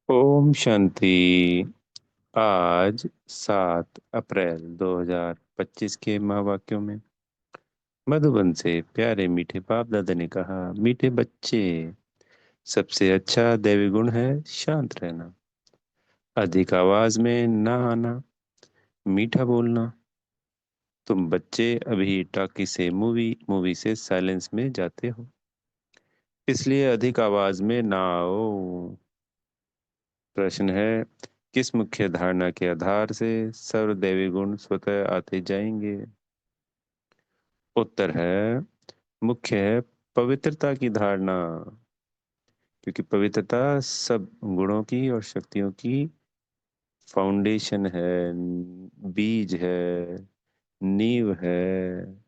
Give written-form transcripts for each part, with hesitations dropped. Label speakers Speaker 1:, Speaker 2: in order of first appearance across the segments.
Speaker 1: ओम शांति। आज 7 अप्रैल 2025 के महावाक्यों में मधुबन से प्यारे मीठे बाप दादा ने कहा, मीठे बच्चे, सबसे अच्छा दैवी गुण है शांत रहना, अधिक आवाज में ना आना, मीठा बोलना। तुम बच्चे अभी टॉकी से मूवी से साइलेंस में जाते हो, इसलिए अधिक आवाज में ना आओ। प्रश्न है, किस मुख्य धारणा के आधार से सर्वदैवी गुण स्वतः आते जाएंगे? उत्तर है, मुख्य है पवित्रता की धारणा, क्योंकि पवित्रता सब गुणों की और शक्तियों की फाउंडेशन है, बीज है, नींव है।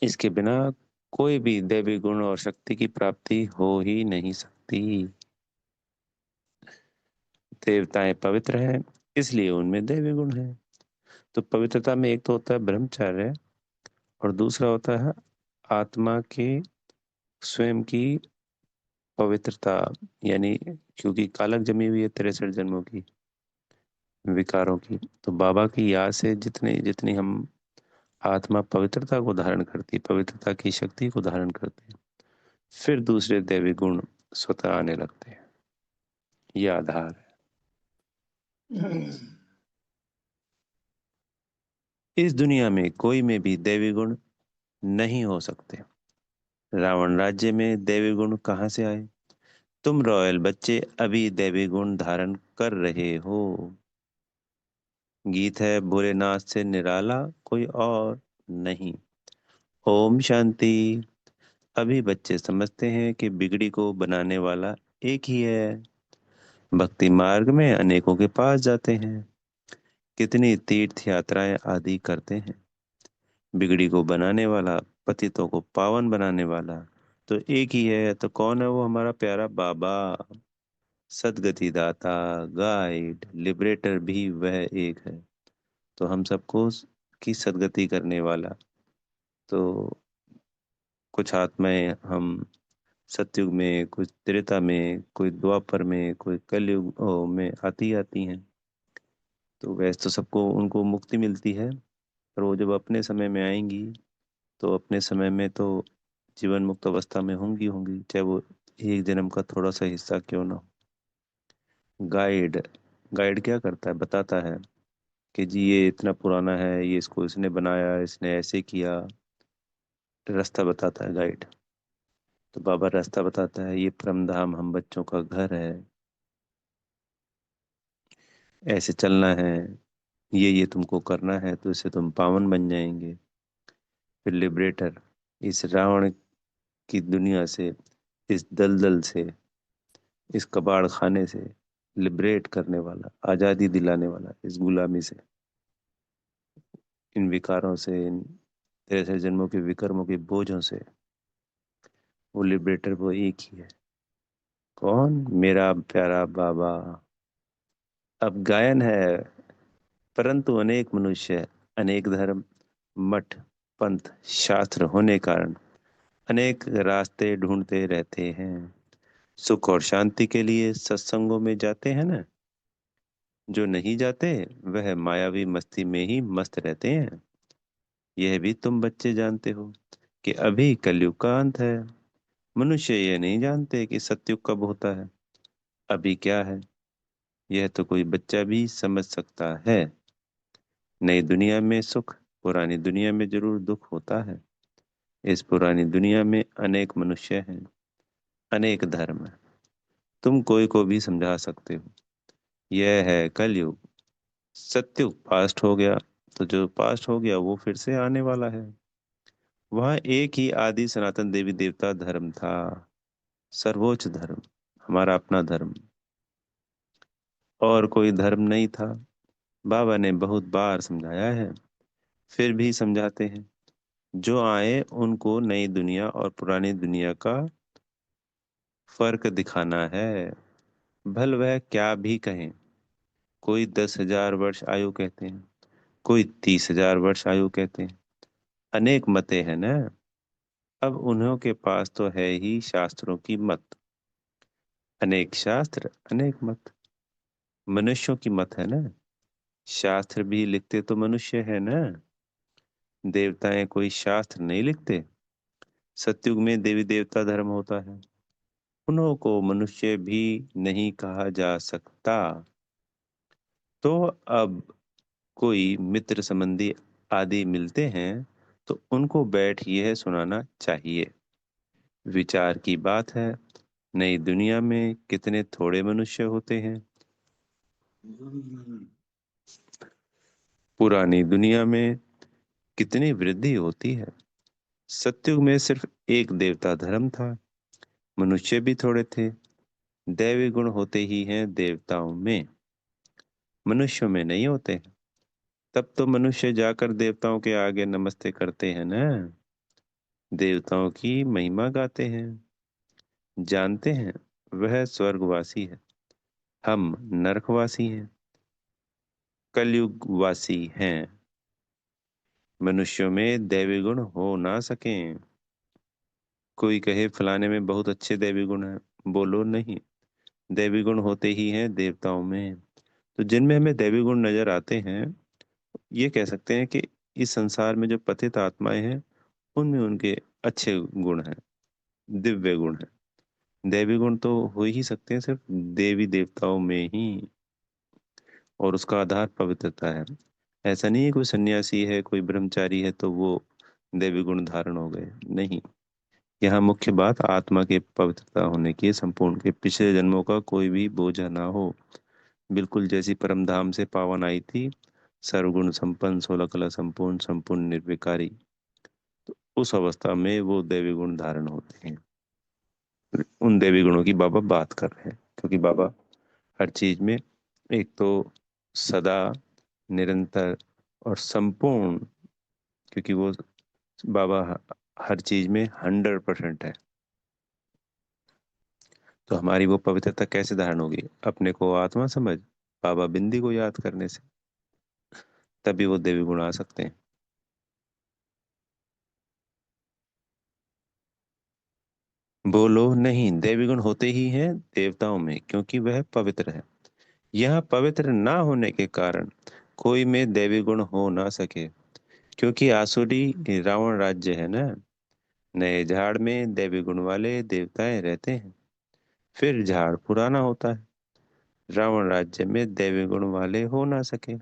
Speaker 1: इसके बिना कोई भी दैवी गुण और शक्ति की प्राप्ति हो ही नहीं सकती। देवताएं पवित्र हैं, इसलिए उनमें दैवी गुण है। तो पवित्रता में एक तो होता है ब्रह्मचर्य, और दूसरा होता है आत्मा के स्वयं की पवित्रता, यानी क्योंकि कालक जमी हुई है 63 जन्मों की विकारों की। तो बाबा की याद से जितने जितनी हम आत्मा पवित्रता को धारण करती, पवित्रता की शक्ति को धारण करते हैं, फिर दूसरे दैवी गुण स्वतः आने लगते हैं। ये आधार है। इस दुनिया में कोई में भी दैवी गुण नहीं हो सकते। रावण राज्य में दैवी गुण कहाँ से आए? तुम रॉयल बच्चे अभी दैवी गुण धारण कर रहे हो। गीत है, भोलेनाथ से निराला कोई और नहीं। ओम शांति। अभी बच्चे समझते हैं कि बिगड़ी को बनाने वाला एक ही है। भक्ति मार्ग में अनेकों के पास जाते हैं, कितनी तीर्थ यात्राएं आदि करते हैं। बिगड़ी को बनाने वाला, पतितों को पावन बनाने वाला तो एक ही है। तो कौन है वो? हमारा प्यारा बाबा, सदगति दाता, गाइड, लिबरेटर भी वह एक है। तो हम सबको की सदगति करने वाला। तो कुछ आत्माएं हम सतयुग में, कुछ त्रेता में, कोई द्वापर में, कोई कलयुग में आती आती हैं। तो वैसे तो सबको उनको मुक्ति मिलती है, पर वो जब अपने समय में आएंगी तो अपने समय में तो जीवन मुक्त अवस्था में होंगी होंगी, चाहे वो एक जन्म का थोड़ा सा हिस्सा क्यों ना हो। गाइड गाइड क्या करता है? बताता है कि जी ये इतना पुराना है, ये इसको इसने बनाया, इसने ऐसे किया। रास्ता बताता है गाइड। तो बाबा रास्ता बताता है, ये परम धाम हम बच्चों का घर है, ऐसे चलना है, ये तुमको करना है, तो इससे तुम पावन बन जाएंगे। फिर लिबरेटर, इस रावण की दुनिया से, इस दलदल से, इस कबाड़ खाने से लिबरेट करने वाला, आजादी दिलाने वाला, इस गुलामी से, इन विकारों से, इन 63 जन्मों के विकर्मों के बोझों से। वो लिबरेटर वो एक ही है। कौन? मेरा प्यारा बाबा। अब गायन है, परंतु अनेक मनुष्य, अनेक धर्म, मठ, पंथ, शास्त्र होने कारण अनेक रास्ते ढूंढते रहते हैं। सुख और शांति के लिए सत्संगों में जाते हैं ना, जो नहीं जाते वह मायावी मस्ती में ही मस्त रहते हैं। यह भी तुम बच्चे जानते हो कि अभी कलयुग का अंत है। मनुष्य ये नहीं जानते कि सतयुग कब होता है, अभी क्या है। यह तो कोई बच्चा भी समझ सकता है। नई दुनिया में सुख, पुरानी दुनिया में जरूर दुख होता है। इस पुरानी दुनिया में अनेक मनुष्य हैं, अनेक धर्म है। तुम कोई को भी समझा सकते हो। यह है कलयुग। सत्युग पास्ट हो गया, तो जो पास्ट हो गया वो फिर से आने वाला है। वह एक ही आदि सनातन देवी देवता धर्म था, सर्वोच्च धर्म, हमारा अपना धर्म, और कोई धर्म नहीं था। बाबा ने बहुत बार समझाया है, फिर भी समझाते हैं। जो आए उनको नई दुनिया और पुरानी दुनिया का फर्क दिखाना है। भल वह क्या भी कहें, कोई 10,000 वर्ष आयु कहते हैं, कोई 30,000 वर्ष आयु कहते हैं, अनेक मतें हैं ना। अब उन्हों के पास तो है ही शास्त्रों की मत। अनेक शास्त्र अनेक मत। मनुष्यों की मत है ना। शास्त्र भी लिखते तो मनुष्य है ना। देवताएं कोई शास्त्र नहीं लिखते। सतयुग में देवी देवता धर्म होता है। उन्हों को मनुष्य भी नहीं कहा जा सकता। तो अब कोई मित्र संबंधी आदि मिलते हैं तो उनको बैठ यह सुनाना चाहिए। विचार की बात है, नई दुनिया में कितने थोड़े मनुष्य होते हैं। पुरानी दुनिया में कितनी वृद्धि होती है। सतयुग में सिर्फ एक देवता धर्म था। मनुष्य भी थोड़े थे। दैवी गुण होते ही हैं देवताओं में, मनुष्यों में नहीं होते। तब तो मनुष्य जाकर देवताओं के आगे नमस्ते करते हैं ना। देवताओं की महिमा गाते हैं। जानते हैं वह स्वर्गवासी है, हम नरकवासी हैं, कलयुगवासी हैं। मनुष्यों में दैवी गुण हो ना सकें। कोई कहे फलाने में बहुत अच्छे दैवी गुण हैं, बोलो नहीं। दैवी गुण होते ही हैं देवताओं में। तो जिनमें हमें दैवी गुण नजर आते हैं, ये कह सकते हैं कि इस संसार में जो पतित आत्माएं हैं, उनमें उनके अच्छे गुण हैं, दिव्य गुण हैं। दैवी गुण तो हो ही सकते हैं सिर्फ देवी देवताओं में ही, और उसका आधार पवित्रता है। ऐसा नहीं है कोई सन्यासी है, कोई ब्रह्मचारी है तो वो दैवी गुण धारण हो गए, नहीं। यहाँ मुख्य बात आत्मा के पवित्रता होने की है, संपूर्ण के पिछले जन्मों का कोई भी बोझ ना हो। बिल्कुल जैसी परम धाम से पावन आई थी, सर्वगुण संपन्न, सोलह कला संपूर्ण, संपूर्ण निर्विकारी, उस अवस्था में वो दैवी गुण धारण होते हैं। उन दैवी गुणों की बाबा बात कर रहे हैं, क्योंकि बाबा हर चीज में एक तो सदा, निरंतर और संपूर्ण, क्योंकि वो बाबा हर चीज में 100% है। तो हमारी वो पवित्रता कैसे धारण होगी? अपने को आत्मा समझ बाबा बिंदी को याद करने से, तभी वो देवी गुण आ सकते हैं। बोलो नहीं, देवी गुण होते ही हैं देवताओं में, क्योंकि वह पवित्र है। यह पवित्र ना होने के कारण कोई में देवी गुण हो ना सके, क्योंकि आसुरी रावण राज्य है ना। नए झाड़ में देवी गुण वाले देवताएं रहते हैं, फिर झाड़ पुराना होता है। रावण राज्य में देवी गुण वाले हो ना सके।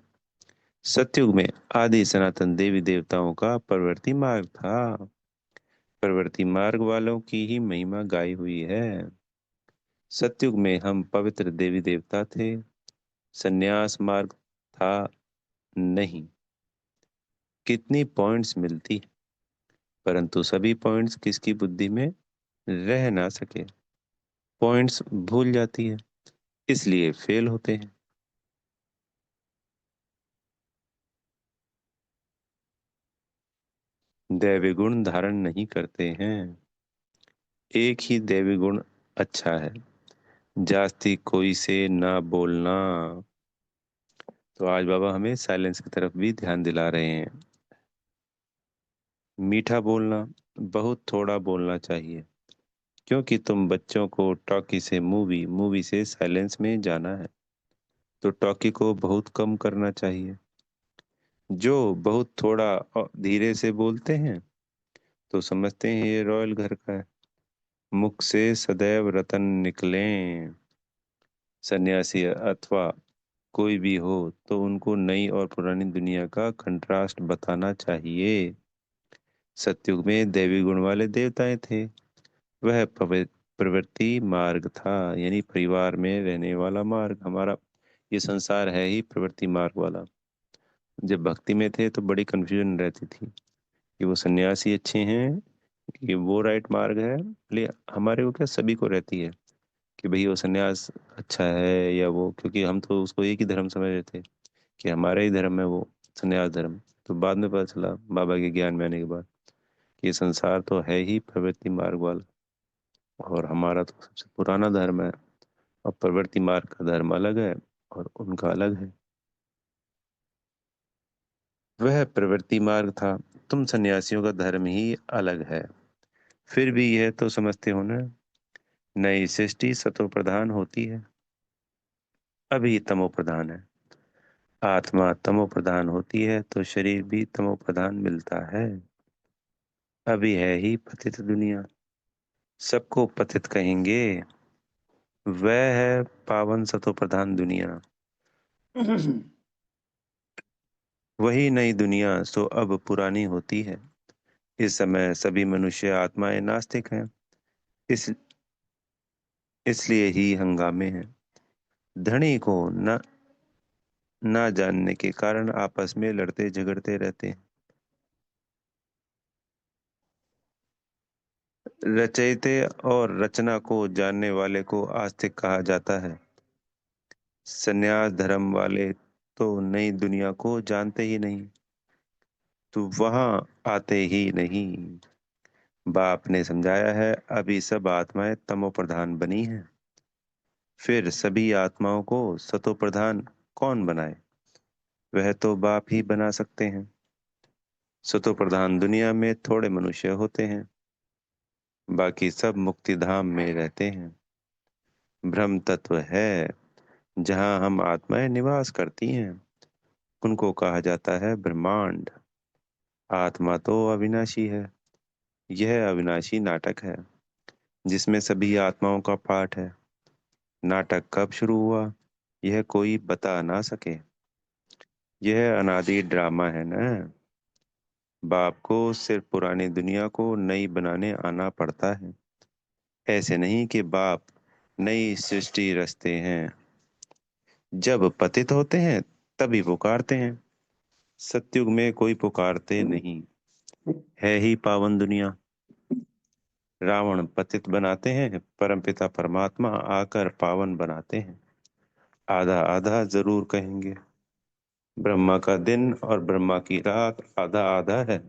Speaker 1: सतयुग में आदि सनातन देवी देवताओं का प्रवृत्ति मार्ग था। प्रवृत्ति मार्ग वालों की ही महिमा गाई हुई है। सतयुग में हम पवित्र देवी देवता थे। संन्यास मार्ग था नहीं। कितनी पॉइंट्स मिलती, परंतु सभी पॉइंट्स किसकी बुद्धि में रह ना सके। पॉइंट्स भूल जाती है, इसलिए फेल होते हैं। दैवी गुण धारण नहीं करते हैं। एक ही दैवी गुण अच्छा है, जास्ती कोई से ना बोलना। तो आज बाबा हमें साइलेंस की तरफ भी ध्यान दिला रहे हैं। मीठा बोलना, बहुत थोड़ा बोलना चाहिए, क्योंकि तुम बच्चों को टॉकी से मूवी, मूवी से साइलेंस में जाना है। तो टॉकी को बहुत कम करना चाहिए। जो बहुत थोड़ा और धीरे से बोलते हैं तो समझते हैं ये रॉयल घर का है। मुख से सदैव रतन निकलें। सन्यासी अथवा कोई भी हो तो उनको नई और पुरानी दुनिया का कंट्रास्ट बताना चाहिए। सतयुग में दैवी गुण वाले देवताएं थे। वह प्रवृत्ति मार्ग था, यानी परिवार में रहने वाला मार्ग। हमारा ये संसार है ही प्रवृत्ति मार्ग वाला। जब भक्ति में थे तो बड़ी कंफ्यूजन रहती थी कि वो सन्यासी अच्छे हैं, कि वो राइट मार्ग है। ले हमारे को क्या, सभी को रहती है कि भाई वो सन्यास अच्छा है या वो, क्योंकि हम तो उसको एक ही धर्म समझ रहे थे कि हमारा ही धर्म है वो सन्यास धर्म। तो बाद में पता चला बाबा के ज्ञान में आने के बाद कि ये संसार तो है ही प्रवृत्ति मार्ग वाला, और हमारा तो सबसे पुराना धर्म है। और प्रवृत्ति मार्ग का धर्म अलग है और उनका अलग है। वह प्रवृत्ति मार्ग था, तुम सन्यासियों का धर्म ही अलग है। फिर भी यह तो समझते हो ना नई सृष्टि सतो प्रधान होती है, अभी तमो प्रधान है। आत्मा तमो प्रधान होती है तो शरीर भी तमो प्रधान मिलता है। अभी है ही पतित दुनिया, सबको पतित कहेंगे। वह है पावन सतो प्रधान दुनिया। वही नई दुनिया सो अब पुरानी होती है। इस समय सभी मनुष्य आत्माएं नास्तिक हैं। इस इसलिए ही हंगामे हैं। धनी को न जानने के कारण आपस में लड़ते झगड़ते रहते हैं। रचयिते और रचना को जानने वाले को आस्तिक कहा जाता है। संन्यास धर्म वाले तो नई दुनिया को जानते ही नहीं, तो वहां आते ही नहीं। बाप ने समझाया है, अभी सब आत्माएं तमो प्रधान बनी हैं। फिर सभी आत्माओं को सतो प्रधान कौन बनाए? वह तो बाप ही बना सकते हैं। सतो प्रधान दुनिया में थोड़े मनुष्य होते हैं, बाकी सब मुक्ति धाम में रहते हैं। ब्रह्म तत्व है जहाँ हम आत्माएं निवास करती हैं, उनको कहा जाता है ब्रह्मांड। आत्मा तो अविनाशी है। यह अविनाशी नाटक है जिसमें सभी आत्माओं का पाठ है। नाटक कब शुरू हुआ यह कोई बता ना सके। यह अनादि ड्रामा है ना। बाप को सिर्फ पुरानी दुनिया को नई बनाने आना पड़ता है। ऐसे नहीं कि बाप नई सृष्टि रचते हैं। जब पतित होते हैं तभी पुकारते हैं। सतयुग में कोई पुकारते नहीं। है ही पावन दुनिया। रावण पतित बनाते हैं, परमपिता परमात्मा आकर पावन बनाते हैं। आधा आधा जरूर कहेंगे। ब्रह्मा का दिन और ब्रह्मा की रात आधा आधा है।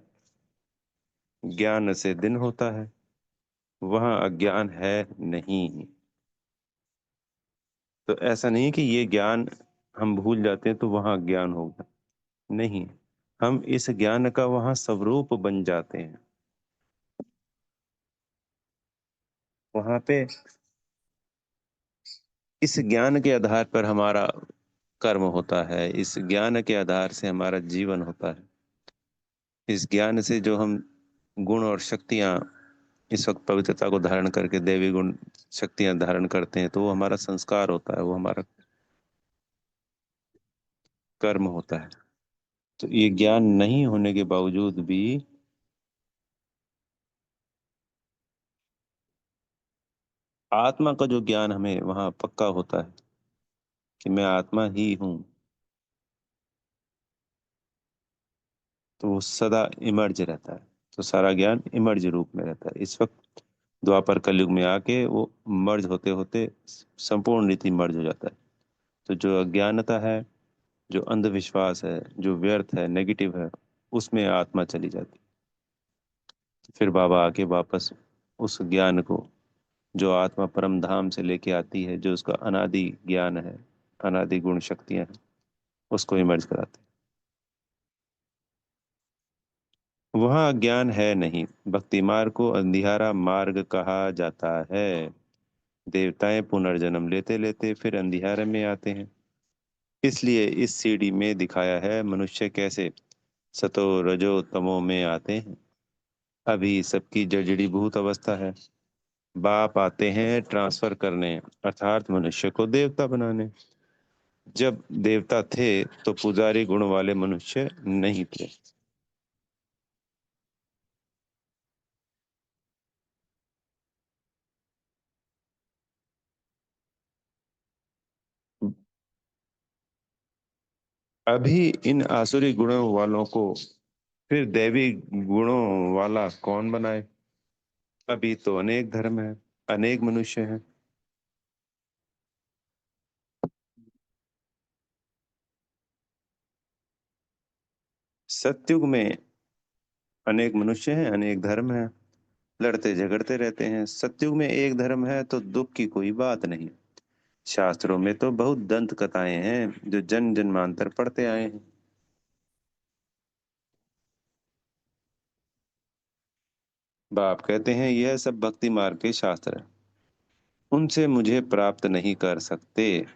Speaker 1: ज्ञान से दिन होता है, वहां अज्ञान है नहीं। तो ऐसा नहीं कि ये ज्ञान हम भूल जाते हैं तो वहां अज्ञान होगा, नहीं। हम इस ज्ञान का वहां स्वरूप बन जाते हैं। वहां पे इस ज्ञान के आधार पर हमारा कर्म होता है, इस ज्ञान के आधार से हमारा जीवन होता है। इस ज्ञान से जो हम गुण और शक्तियां इस वक्त पवित्रता को धारण करके देवी गुण शक्तियां धारण करते हैं, तो वो हमारा संस्कार होता है, वो हमारा कर्म होता है। तो ये ज्ञान नहीं होने के बावजूद भी आत्मा का जो ज्ञान हमें वहां पक्का होता है कि मैं आत्मा ही हूँ, तो वो सदा इमर्ज रहता है। तो सारा ज्ञान इमर्ज रूप में रहता है। इस वक्त द्वापर कलयुग में आके वो मर्ज होते होते संपूर्ण रीति मर्ज हो जाता है। तो जो अज्ञानता है, जो अंधविश्वास है, जो व्यर्थ है, नेगेटिव है, उसमें आत्मा चली जाती है। फिर बाबा आके वापस उस ज्ञान को, जो आत्मा परम धाम से लेके आती है, जो उसका अनादि ज्ञान है, अनादि गुण शक्तियां हैं, उसको इमर्ज कराते हैं। वहाँ अज्ञान है नहीं। भक्ति मार्ग को अंधियारा मार्ग कहा जाता है। देवताएं पुनर्जन्म लेते लेते फिर अंधियारे में आते हैं। इसलिए इस सीढ़ी में दिखाया है मनुष्य कैसे सतो रजो तमो में आते हैं। अभी सबकी जड़ीभूत अवस्था है। बाप आते हैं ट्रांसफर करने, अर्थात मनुष्य को देवता बनाने। जब देवता थे तो पुजारी गुण वाले मनुष्य नहीं थे। अभी इन आसुरी गुणों वालों को फिर दैवी गुणों वाला कौन बनाए? अभी तो अनेक धर्म है, अनेक मनुष्य हैं। सतयुग में अनेक मनुष्य हैं, अनेक धर्म है, लड़ते झगड़ते रहते हैं। सतयुग में एक धर्म है तो दुख की कोई बात नहीं। शास्त्रों में तो बहुत दंत कथाएं हैं जो जन जन्मांतर पढ़ते आए हैं। बाप कहते हैं यह सब भक्ति मार्ग के शास्त्र है। उनसे मुझे प्राप्त नहीं कर सकते।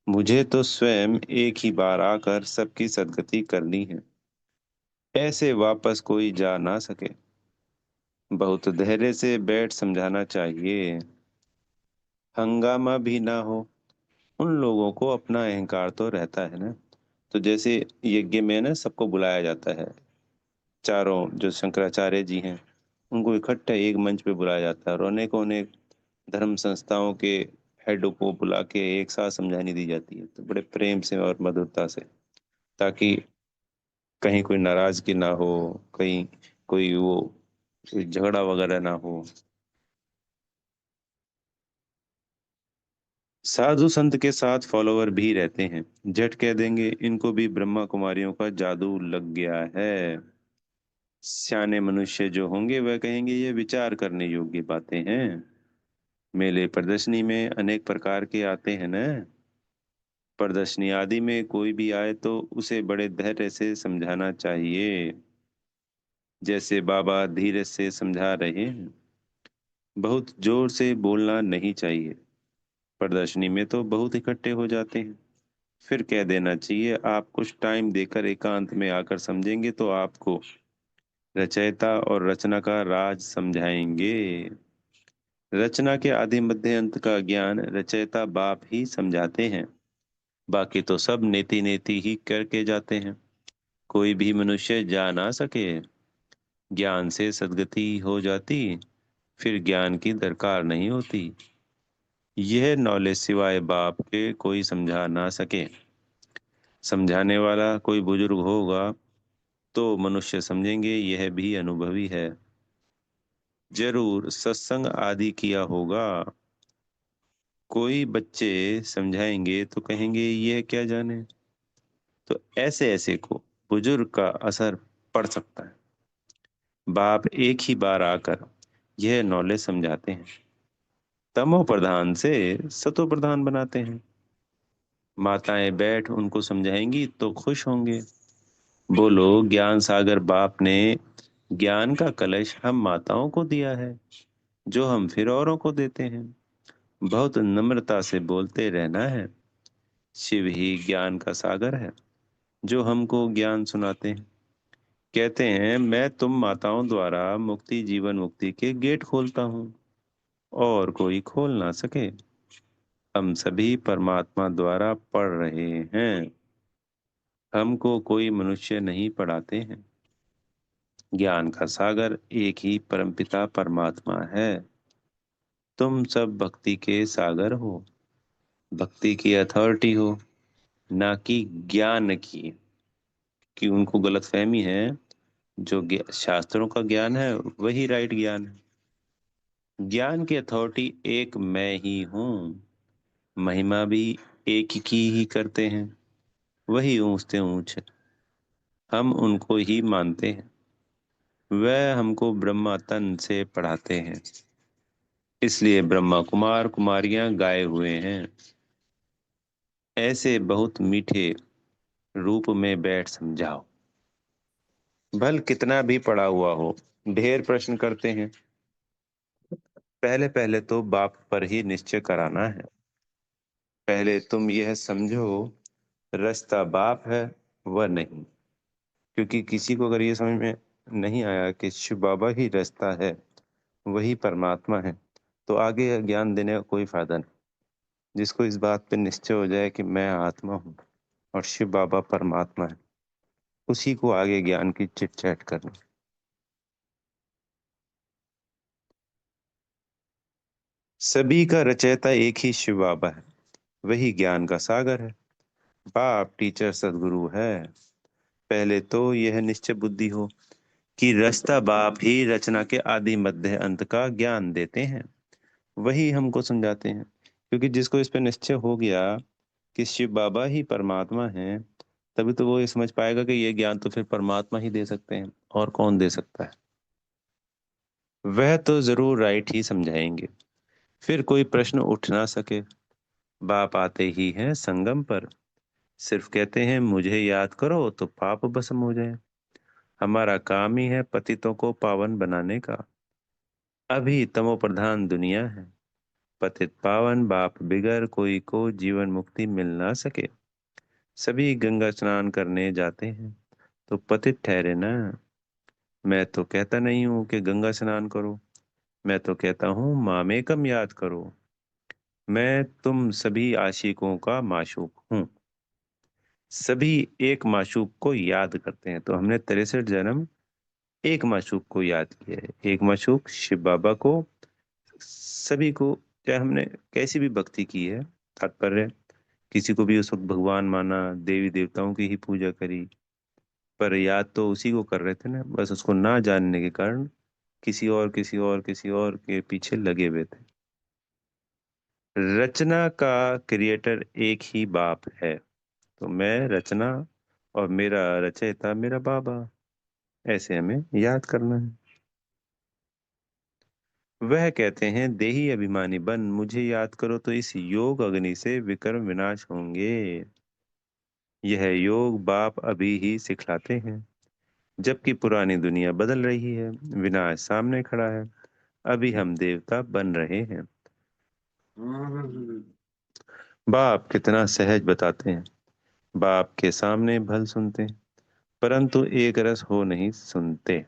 Speaker 1: मुझे तो स्वयं एक ही बार आकर सबकी सद्गति करनी है। ऐसे वापस कोई जा ना सके। बहुत धैर्य से बैठ समझाना चाहिए। हंगामा भी ना हो। उन लोगों को अपना अहंकार तो रहता है ना। तो जैसे यज्ञ में ना सबको बुलाया जाता है, चारों जो शंकराचार्य जी हैं उनको इकट्ठे एक मंच पे बुलाया जाता है और अनेकों अनेक धर्म संस्थाओं के हेडों को बुला के एक साथ समझानी दी जाती है, तो बड़े प्रेम से और मधुरता से, ताकि कहीं कोई नाराजगी ना हो, कहीं कोई वो कोई झगड़ा वगैरह ना हो। साधु संत के साथ फॉलोवर भी रहते हैं, झट कह देंगे इनको भी ब्रह्मा कुमारियों का जादू लग गया है। सियाने मनुष्य जो होंगे वह कहेंगे ये विचार करने योग्य बातें हैं। मेले प्रदर्शनी में अनेक प्रकार के आते हैं न। प्रदर्शनी आदि में कोई भी आए तो उसे बड़े धैर्य से समझाना चाहिए, जैसे बाबा धीरज से समझा रहे हैं। बहुत जोर से बोलना नहीं चाहिए। प्रदर्शनी में तो बहुत इकट्ठे हो जाते हैं। फिर कह देना चाहिए आप कुछ टाइम देकर एकांत में आकर समझेंगे तो आपको रचयिता और रचना का राज समझाएंगे। रचना के आदि मध्य अंत का ज्ञान रचयिता बाप ही समझाते हैं। बाकी तो सब नेति नेति ही करके जाते हैं। कोई भी मनुष्य जा ना सके। ज्ञान से सद्गति हो जाती, फिर ज्ञान की दरकार नहीं होती। यह नॉलेज सिवाय बाप के कोई समझा ना सके। समझाने वाला कोई बुजुर्ग होगा तो मनुष्य समझेंगे यह भी अनुभवी है। जरूर सत्संग आदि किया होगा। कोई बच्चे समझाएंगे तो कहेंगे यह क्या जाने। तो ऐसे ऐसे को बुजुर्ग का असर पड़ सकता है। बाप एक ही बार आकर यह नॉलेज समझाते हैं, तमो प्रधान से सतो प्रधान बनाते हैं। माताएं बैठ उनको समझाएंगी तो खुश होंगे। बोलो ज्ञान सागर बाप ने ज्ञान का कलश हम माताओं को दिया है, जो हम फिर औरों को देते हैं। बहुत नम्रता से बोलते रहना है। शिव ही ज्ञान का सागर है, जो हमको ज्ञान सुनाते हैं। कहते हैं मैं तुम माताओं द्वारा मुक्ति जीवन मुक्ति के गेट खोलता हूँ, और कोई खोल ना सके। हम सभी परमात्मा द्वारा पढ़ रहे हैं। हमको कोई मनुष्य नहीं पढ़ाते हैं। ज्ञान का सागर एक ही परमपिता परमात्मा है। तुम सब भक्ति के सागर हो, भक्ति की अथॉरिटी हो, ना कि ज्ञान की। कि उनको गलतफहमी है, जो शास्त्रों का ज्ञान है वही राइट ज्ञान है। ज्ञान की अथॉरिटी एक मैं ही हूँ। महिमा भी एक की ही करते हैं, वही ऊंचते ऊंच। हम उनको ही मानते हैं। वह हमको ब्रह्मा तन से पढ़ाते हैं। इसलिए ब्रह्मा कुमार कुमारियां गाए हुए हैं। ऐसे बहुत मीठे रूप में बैठ समझाओ। भल कितना भी पढ़ा हुआ हो, ढेर प्रश्न करते हैं। पहले पहले तो बाप पर ही निश्चय कराना है। पहले तुम यह समझो, रास्ता बाप है वह नहीं। क्योंकि किसी को अगर ये समझ में नहीं आया कि शिव बाबा ही रास्ता है, वही परमात्मा है, तो आगे ज्ञान देने का कोई फायदा नहीं। जिसको इस बात पे निश्चय हो जाए कि मैं आत्मा हूँ और शिव बाबा परमात्मा है, उसी को आगे ज्ञान की चिट चैट करनी। सभी का रचयिता एक ही शिव बाबा है, वही ज्ञान का सागर है। बाप टीचर सदगुरु है। पहले तो यह निश्चय बुद्धि हो कि रास्ता बाप ही रचना के आदि मध्य अंत का ज्ञान देते हैं, वही हमको समझाते हैं। क्योंकि जिसको इस पे निश्चय हो गया कि शिव बाबा ही परमात्मा है, तभी तो वो ये समझ पाएगा कि ये ज्ञान तो फिर परमात्मा ही दे सकते हैं, और कौन दे सकता है। वह तो जरूर राइट ही समझाएंगे, फिर कोई प्रश्न उठ ना सके। बाप आते ही हैं संगम पर, सिर्फ कहते हैं मुझे याद करो तो पाप भस्म हो जाए। हमारा काम ही है पतितों को पावन बनाने का। अभी तमो प्रधान दुनिया है, पतित पावन बाप बिगर कोई को जीवन मुक्ति मिल ना सके। सभी गंगा स्नान करने जाते हैं तो पतित ठहरे ना। मैं तो कहता नहीं हूँ कि गंगा स्नान करो, मैं तो कहता हूँ मामेकम याद करो। मैं तुम सभी आशिकों का माशूक हूँ। सभी एक माशूक को याद करते हैं, तो हमने 63 जन्म एक माशूक को याद किया है, एक माशूक शिव बाबा को। सभी को, चाहे हमने कैसी भी भक्ति की है, तात्पर्य किसी को भी उस वक्त भगवान माना, देवी देवताओं की ही पूजा करी, पर याद तो उसी को कर रहे थे ना, बस उसको ना जानने के कारण किसी और के पीछे लगे हुए थे। रचना का क्रिएटर एक ही बाप है, तो मैं रचना और मेरा रचयिता मेरा बाबा, ऐसे हमें याद करना है। वह कहते हैं देही अभिमानी बन मुझे याद करो तो इस योग अग्नि से विक्रम विनाश होंगे। यह योग बाप अभी ही सिखलाते हैं, जबकि पुरानी दुनिया बदल रही है, विनाश सामने खड़ा है, अभी हम देवता बन रहे हैं। बाप कितना सहज बताते हैं। बाप के सामने भल सुनते, परंतु एक रस हो नहीं सुनते।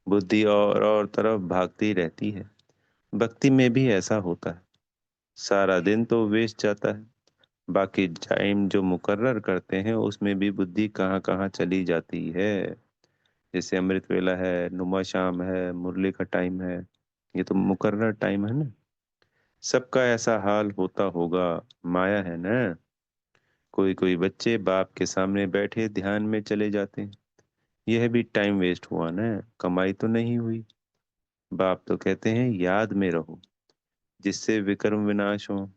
Speaker 1: बुद्धि और तरफ भागती रहती है। भक्ति में भी ऐसा होता है, सारा दिन तो वेस्ट जाता है, बाकी टाइम जो मुकर्रर करते हैं उसमें भी बुद्धि कहाँ कहाँ चली जाती है। जैसे अमृत वेला है, नुमा शाम है, मुरली का टाइम है, ये तो मुकर्रर टाइम है ना। सबका ऐसा हाल होता होगा, माया है ना। कोई कोई बच्चे बाप के सामने बैठे ध्यान में चले जाते हैं, यह भी टाइम वेस्ट हुआ ना, कमाई तो नहीं हुई। बाप तो कहते हैं याद में रहो, जिससे विक्रम विनाश हो।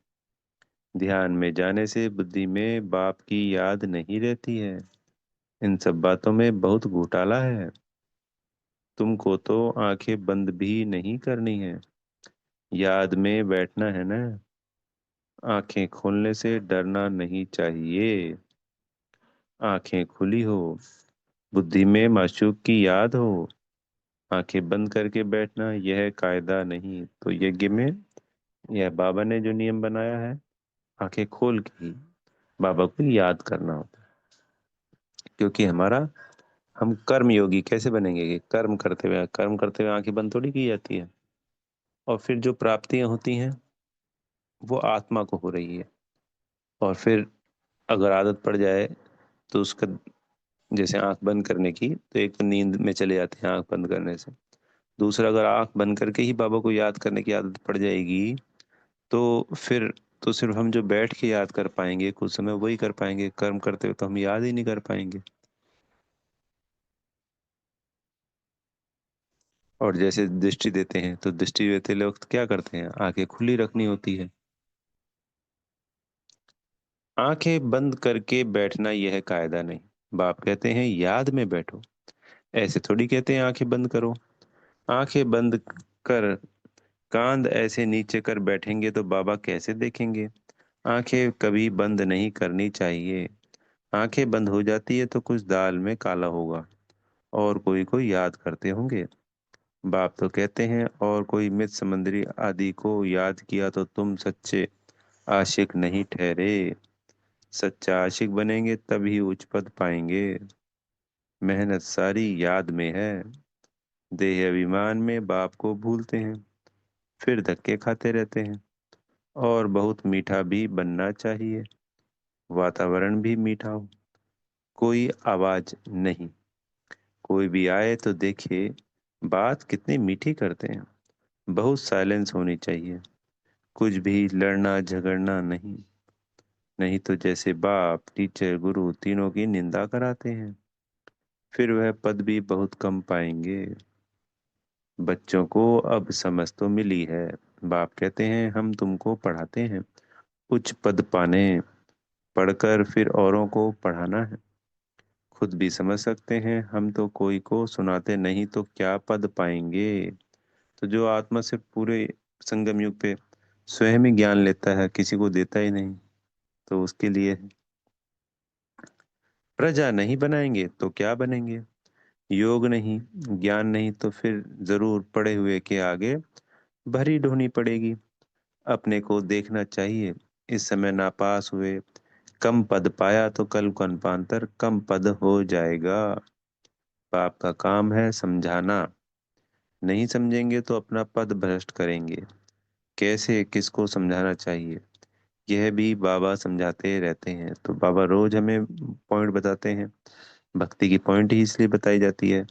Speaker 1: ध्यान में जाने से बुद्धि में बाप की याद नहीं रहती है। इन सब बातों में बहुत घोटाला है। तुमको तो आंखें बंद भी नहीं करनी है, याद में बैठना है ना। आंखें खोलने से डरना नहीं चाहिए। आंखें खुली हो, बुद्धि में माशूक की याद हो, आंखें बंद करके बैठना यह कायदा नहीं। तो यज्ञ में यह बाबा ने जो नियम बनाया है, आंखें खोल के ही बाबा को याद करना होता है। क्योंकि हम कर्म योगी कैसे बनेंगे कि कर्म करते हुए आंखें बंद थोड़ी की जाती है। और फिर जो प्राप्तियां होती हैं वो आत्मा को हो रही है। और फिर अगर आदत पड़ जाए तो उसका, जैसे आंख बंद करने की, तो एक तो नींद में चले जाते हैं आंख बंद करने से। दूसरा, अगर आंख बंद करके ही बाबा को याद करने की आदत पड़ जाएगी तो फिर तो सिर्फ हम जो बैठ के याद कर पाएंगे कुछ समय, वही कर पाएंगे। कर्म करते हुए तो हम याद ही नहीं कर पाएंगे। और जैसे दृष्टि देते हैं तो दृष्टि देते लोग क्या करते हैं, आंखें खुली रखनी होती है। आंखें बंद करके बैठना यह कायदा नहीं। बाप कहते हैं याद में बैठो, ऐसे थोड़ी कहते हैं आंखें बंद करो। आंखें बंद कर कांध ऐसे नीचे कर बैठेंगे तो बाबा कैसे देखेंगे। आंखें कभी बंद नहीं करनी चाहिए। आंखें बंद हो जाती है तो कुछ दाल में काला होगा और कोई को याद करते होंगे। बाप तो कहते हैं और कोई मित समंदरी आदि को याद किया तो तुम सच्चे आशिक नहीं ठहरे। सच्चा आशिक बनेंगे तभी उच्च पद पाएंगे। मेहनत सारी याद में है। देह अभिमान में बाप को भूलते हैं, फिर धक्के खाते रहते हैं। और बहुत मीठा भी बनना चाहिए, वातावरण भी मीठा हो, कोई आवाज नहीं। कोई भी आए तो देखे बात कितनी मीठी करते हैं। बहुत साइलेंस होनी चाहिए, कुछ भी लड़ना झगड़ना नहीं। नहीं तो जैसे बाप टीचर गुरु तीनों की निंदा कराते हैं, फिर वह पद भी बहुत कम पाएंगे। बच्चों को अब समझ तो मिली है। बाप कहते हैं हम तुमको पढ़ाते हैं उच्च पद पाने, पढ़कर फिर औरों को पढ़ाना है। खुद भी समझ सकते हैं हम तो कोई को सुनाते नहीं तो क्या पद पाएंगे। तो जो आत्मा से पूरे संगम युग पे स्वयं ही ज्ञान लेता है, किसी को देता ही नहीं, तो उसके लिए है। प्रजा नहीं बनाएंगे तो क्या बनेंगे। योग नहीं, ज्ञान नहीं तो फिर जरूर पड़े हुए के आगे भरी ढोनी पड़ेगी। अपने को देखना चाहिए, इस समय नापास हुए, कम पद पाया तो कल कल्पांतर कम पद हो जाएगा। बाप का काम है समझाना, नहीं समझेंगे तो अपना पद भ्रष्ट करेंगे। कैसे किसको समझाना चाहिए, यह भी बाबा समझाते रहते हैं। तो बाबा रोज हमें पॉइंट बताते हैं। भक्ति की पॉइंट ही इसलिए बताई जाती है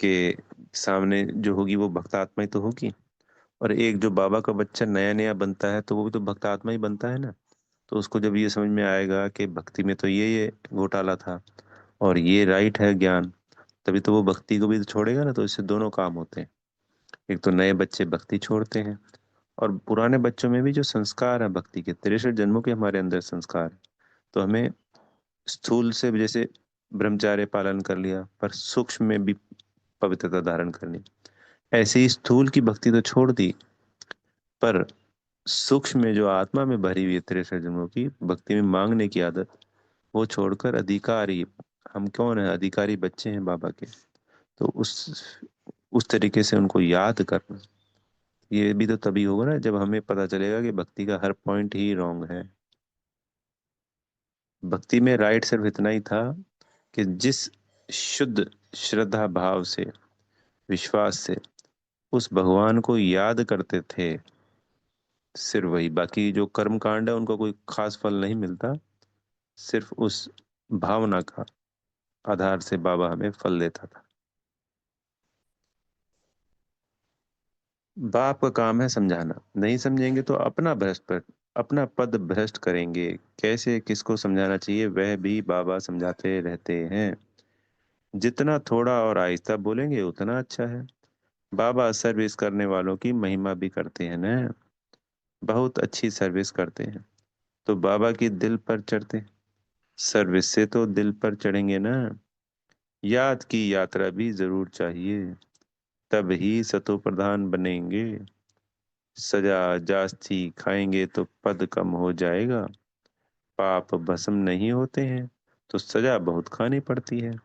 Speaker 1: कि सामने जो होगी वो भक्त आत्मा ही तो होगी। और एक जो बाबा का बच्चा नया नया बनता है तो वो भी तो भक्त आत्मा ही बनता है ना। तो उसको जब ये समझ में आएगा कि भक्ति में तो ये घोटाला था और ये राइट है ज्ञान, तभी तो वो भक्ति को भी तो छोड़ेगा ना। तो इससे दोनों काम होते हैं, एक तो नए बच्चे भक्ति छोड़ते हैं, और पुराने बच्चों में भी जो संस्कार है भक्ति के, 63 जन्मों के हमारे अंदर संस्कार है। तो हमें स्थूल से जैसे ब्रह्मचार्य पालन कर लिया, पर सूक्ष्म में भी पवित्रता धारण करनी, ऐसे ही स्थूल की भक्ति तो छोड़ दी, पर सूक्ष्म में जो आत्मा में भरी हुई है 63 जन्मों की भक्ति में मांगने की आदत, वो छोड़कर अधिकारी, हम कौन है, अधिकारी बच्चे हैं बाबा के। तो उस तरीके से उनको याद करना, ये भी तो तभी होगा ना जब हमें पता चलेगा कि भक्ति का हर पॉइंट ही रॉन्ग है। भक्ति में राइट सिर्फ इतना ही था कि जिस शुद्ध श्रद्धा भाव से, विश्वास से उस भगवान को याद करते थे, सिर्फ वही, बाकी जो कर्म कांड है उनका कोई खास फल नहीं मिलता। सिर्फ उस भावना का आधार से बाबा हमें फल देता था। बाप का काम है समझाना, नहीं समझेंगे तो अपना पद भ्रष्ट करेंगे। कैसे किसको समझाना चाहिए वह भी बाबा समझाते रहते हैं। जितना थोड़ा और आहिस्ता बोलेंगे उतना अच्छा है। बाबा सर्विस करने वालों की महिमा भी करते हैं ना, बहुत अच्छी सर्विस करते हैं, तो बाबा की दिल पर चढ़ते हैं। सर्विस से तो दिल पर चढ़ेंगे ना। याद की यात्रा भी जरूर चाहिए, तब ही सतो प्रधान बनेंगे। सजा जास्ती खाएंगे तो पद कम हो जाएगा। पाप भस्म नहीं होते हैं तो सजा बहुत खानी पड़ती है,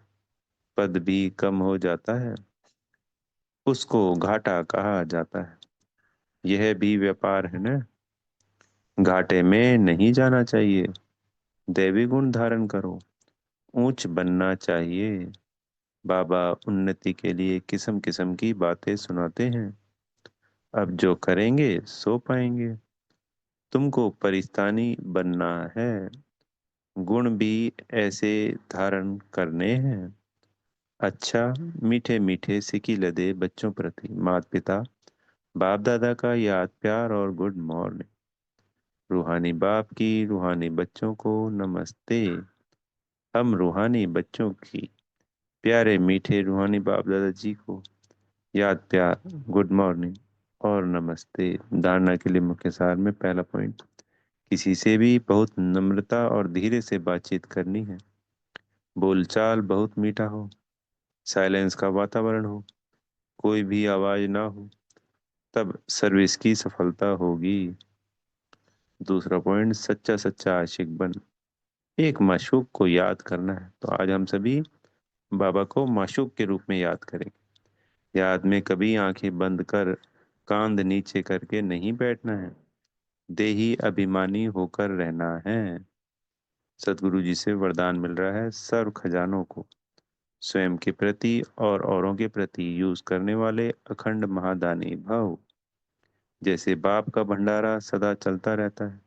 Speaker 1: पद भी कम हो जाता है, उसको घाटा कहा जाता है। यह भी व्यापार है ना, घाटे में नहीं जाना चाहिए। दैवी गुण धारण करो, ऊंच बनना चाहिए। बाबा उन्नति के लिए किस्म किस्म की बातें सुनाते हैं। अब जो करेंगे सो पाएंगे। तुमको परिस्तानी बनना है, गुण भी ऐसे धारण करने हैं। अच्छा, मीठे मीठे सिकी लदे बच्चों प्रति माता पिता बाप दादा का याद प्यार और गुड मॉर्निंग। रूहानी बाप की रूहानी बच्चों को नमस्ते। हम रूहानी बच्चों की प्यारे मीठे रूहानी बाप दादा जी को याद प्यार, गुड मॉर्निंग और नमस्ते। धारणा के लिए मुख्य सार में पहला पॉइंट, किसी से भी बहुत नम्रता और धीरे से बातचीत करनी है। बोलचाल बहुत मीठा हो, साइलेंस का वातावरण हो, कोई भी आवाज ना हो, तब सर्विस की सफलता होगी। दूसरा पॉइंट, सच्चा सच्चा आशिक बन। एक माशूक को याद करना है, तो आज हम सभी बाबा को माशूक के रूप में याद करेंगे। याद में कभी आंखें बंद कर कांध नीचे करके नहीं बैठना है, देही अभिमानी होकर रहना है। सदगुरु जी से वरदान मिल रहा है, सर्व खजानों को स्वयं के प्रति और औरों के प्रति यूज करने वाले अखंड महादानी भाव। जैसे बाप का भंडारा सदा चलता रहता है,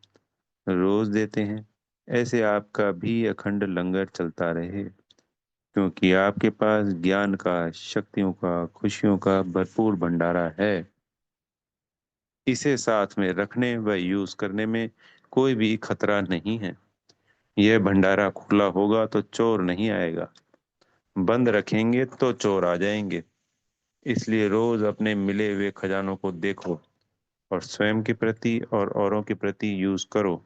Speaker 1: रोज देते हैं, ऐसे आपका भी अखंड लंगर चलता रहे, क्योंकि आपके पास ज्ञान का, शक्तियों का, खुशियों का भरपूर भंडारा है। इसे साथ में रखने व यूज करने में कोई भी खतरा नहीं है। यह भंडारा खुला होगा तो चोर नहीं आएगा, बंद रखेंगे तो चोर आ जाएंगे। इसलिए रोज अपने मिले हुए खजानों को देखो और स्वयं के प्रति और औरों के प्रति यूज करो,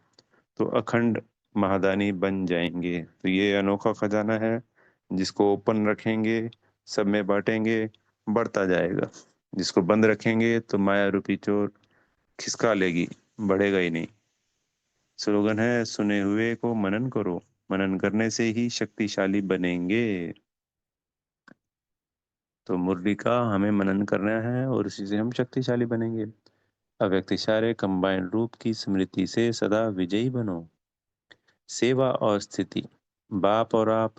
Speaker 1: तो अखंड महादानी बन जाएंगे। तो ये अनोखा खजाना है, जिसको ओपन रखेंगे, सब में बांटेंगे, बढ़ता जाएगा। जिसको बंद रखेंगे तो माया रूपी चोर खिसका लेगी, बढ़ेगा ही नहीं। स्लोगन है, सुने हुए को मनन करो, मनन करने से ही शक्तिशाली बनेंगे। तो मुरली का हमें मनन करना है और इसी से हम शक्तिशाली बनेंगे। अव्यक्त इशारे कंबाइंड रूप की स्मृति से सदा विजयी बनो। सेवा और स्थिति, बाप और आप,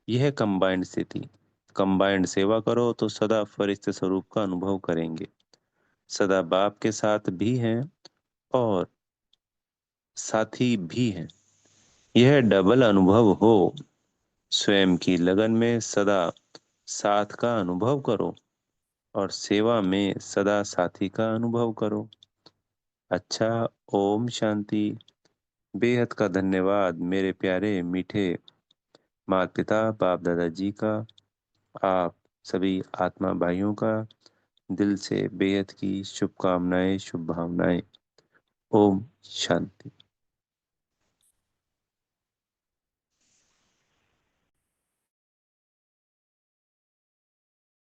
Speaker 1: यह कंबाइंड स्थिति। कंबाइंड सेवा करो तो सदा फरिश्ते स्वरूप का अनुभव करेंगे। सदा बाप के साथ भी हैं और साथी भी हैं। यह डबल अनुभव हो। स्वयं की लगन में सदा साथ का अनुभव करो और सेवा में सदा साथी का अनुभव करो। अच्छा। ओम शांति। बेहद का धन्यवाद मेरे प्यारे मीठे माता पिता बाप दादाजी का, आप सभी आत्मा भाइयों का दिल से बेहद की शुभकामनाएं, शुभ भावनाएं। ओम शांति।